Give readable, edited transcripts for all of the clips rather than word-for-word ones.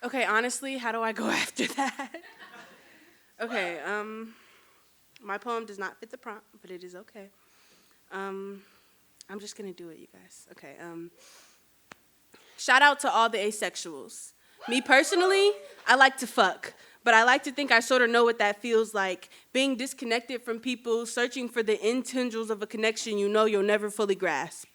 Okay, honestly, how do I go after that? Okay, my poem does not fit the prompt, but it is okay. Um, I'm just gonna do it, you guys. Okay, shout out to all the asexuals. Me personally, I like to fuck, but I like to think I sort of know what that feels like. Being disconnected from people, searching for the end tendrils of a connection you know you'll never fully grasp.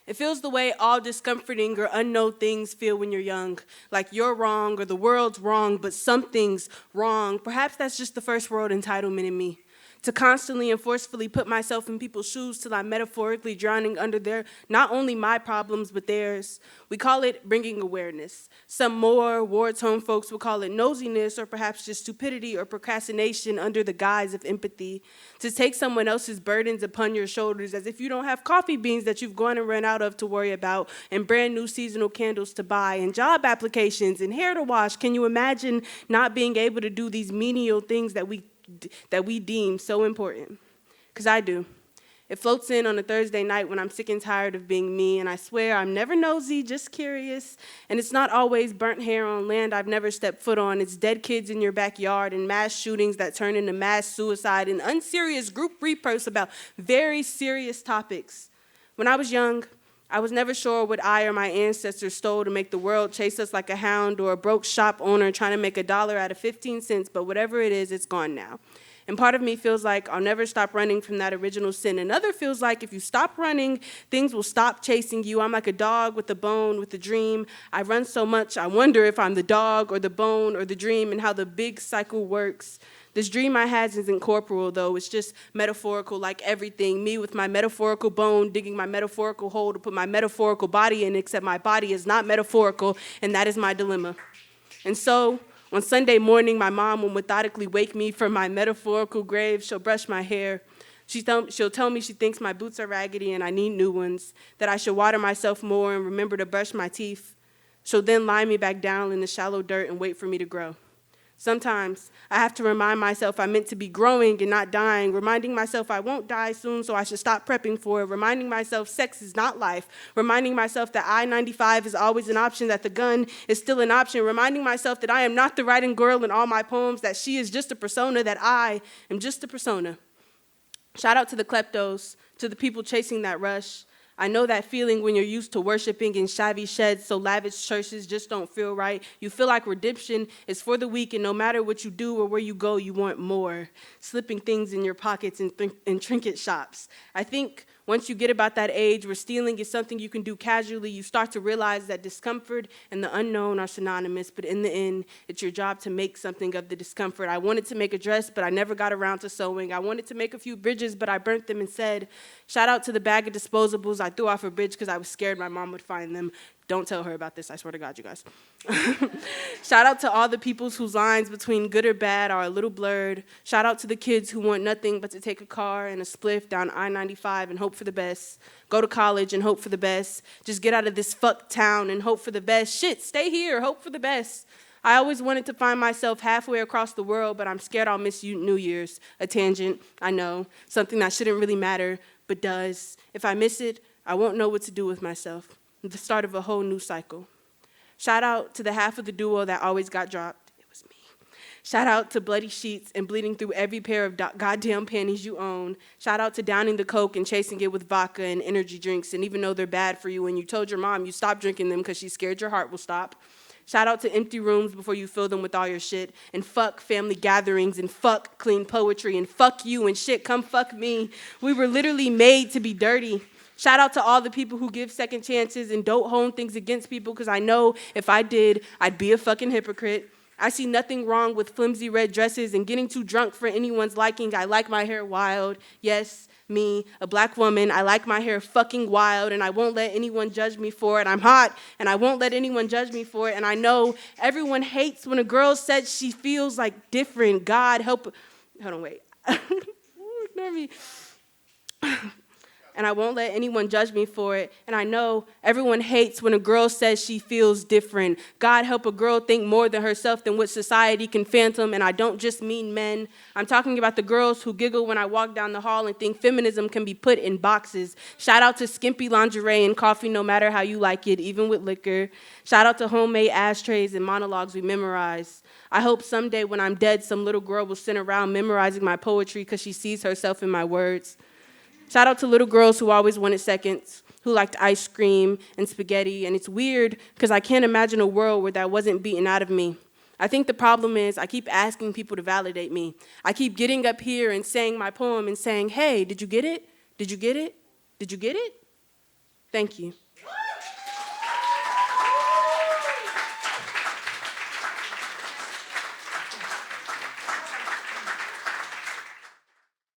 It feels the way all discomforting or unknown things feel when you're young, like you're wrong or the world's wrong, but something's wrong. Perhaps that's just the first world entitlement in me. To constantly and forcefully put myself in people's shoes till I'm metaphorically drowning under their, not only my problems, but theirs. We call it bringing awareness. Some more war-torn folks will call it nosiness or perhaps just stupidity or procrastination under the guise of empathy. To take someone else's burdens upon your shoulders as if you don't have coffee beans that you've gone and run out of to worry about and brand new seasonal candles to buy and job applications and hair to wash. Can you imagine not being able to do these menial things that we deem so important? Because I do. It floats in on a Thursday night when I'm sick and tired of being me, and I swear I'm never nosy, just curious. And it's not always burnt hair on land I've never stepped foot on. It's dead kids in your backyard and mass shootings that turn into mass suicide and unserious group repos about very serious topics. When I was young, I was never sure what I or my ancestors stole to make the world chase us like a hound or a broke shop owner trying to make $1 out of 15 cents, but whatever it is, it's gone now. And part of me feels like I'll never stop running from that original sin. Another feels like if you stop running, things will stop chasing you. I'm like a dog with a bone, with a dream. I run so much, I wonder if I'm the dog or the bone or the dream and how the big cycle works. This dream I had isn't corporal, though. It's just metaphorical, like everything. Me with my metaphorical bone digging my metaphorical hole to put my metaphorical body in, except my body is not metaphorical, and that is my dilemma. And so, on Sunday morning, my mom will methodically wake me from my metaphorical grave. She'll brush my hair. She'll tell me she thinks my boots are raggedy and I need new ones, that I should water myself more and remember to brush my teeth. She'll then lie me back down in the shallow dirt and wait for me to grow. Sometimes I have to remind myself I'm meant to be growing and not dying, reminding myself I won't die soon, so I should stop prepping for it, reminding myself sex is not life, reminding myself that I-95 is always an option, that the gun is still an option, reminding myself that I am not the writing girl in all my poems, that she is just a persona, that I am just a persona. Shout out to the kleptos, to the people chasing that rush. I know that feeling when you're used to worshiping in shabby sheds, so lavish churches just don't feel right. You feel like redemption is for the weak, and no matter what you do or where you go, you want more. Slipping things in your pockets in trinket shops. I think once you get about that age where stealing is something you can do casually, you start to realize that discomfort and the unknown are synonymous, but in the end, it's your job to make something of the discomfort. I wanted to make a dress, but I never got around to sewing. I wanted to make a few bridges, but I burnt them instead. Shout out to the bag of disposables I threw off a bridge because I was scared my mom would find them. Don't tell her about this, I swear to God, you guys. Shout out to all the people whose lines between good or bad are a little blurred. Shout out to the kids who want nothing but to take a car and a spliff down I-95 and hope for the best. Go to college and hope for the best. Just get out of this fuck town and hope for the best. Shit, stay here, hope for the best. I always wanted to find myself halfway across the world, but I'm scared I'll miss New Year's. A tangent, I know. Something that shouldn't really matter, but does. If I miss it, I won't know what to do with myself. The start of a whole new cycle. Shout out to the half of the duo that always got dropped. It was me. Shout out to bloody sheets and bleeding through every pair of goddamn panties you own. Shout out to downing the Coke and chasing it with vodka and energy drinks, and even though they're bad for you and you told your mom you stopped drinking them because she's scared your heart will stop. Shout out to empty rooms before you fill them with all your shit, and fuck family gatherings, and fuck clean poetry, and fuck you and shit, come fuck me. We were literally made to be dirty. Shout out to all the people who give second chances and don't hold things against people, because I know if I did, I'd be a fucking hypocrite. I see nothing wrong with flimsy red dresses and getting too drunk for anyone's liking. I like my hair wild. Yes, me, a black woman, I like my hair fucking wild, and I won't let anyone judge me for it. I'm hot, and I won't let anyone judge me for it, and I know everyone hates when a girl says she feels like different. God help. Hold on, wait. Ignore me. and I won't let anyone judge me for it. And I know everyone hates when a girl says she feels different. God help a girl think more than herself than what society can fathom, and I don't just mean men. I'm talking about the girls who giggle when I walk down the hall and think feminism can be put in boxes. Shout out to skimpy lingerie and coffee no matter how you like it, even with liquor. Shout out to homemade ashtrays and monologues we memorize. I hope someday when I'm dead, some little girl will sit around memorizing my poetry because she sees herself in my words. Shout out to little girls who always wanted seconds, who liked ice cream and spaghetti, and it's weird because I can't imagine a world where that wasn't beaten out of me. I think the problem is I keep asking people to validate me. I keep getting up here and saying my poem and saying, hey, did you get it? Did you get it? Did you get it? Thank you.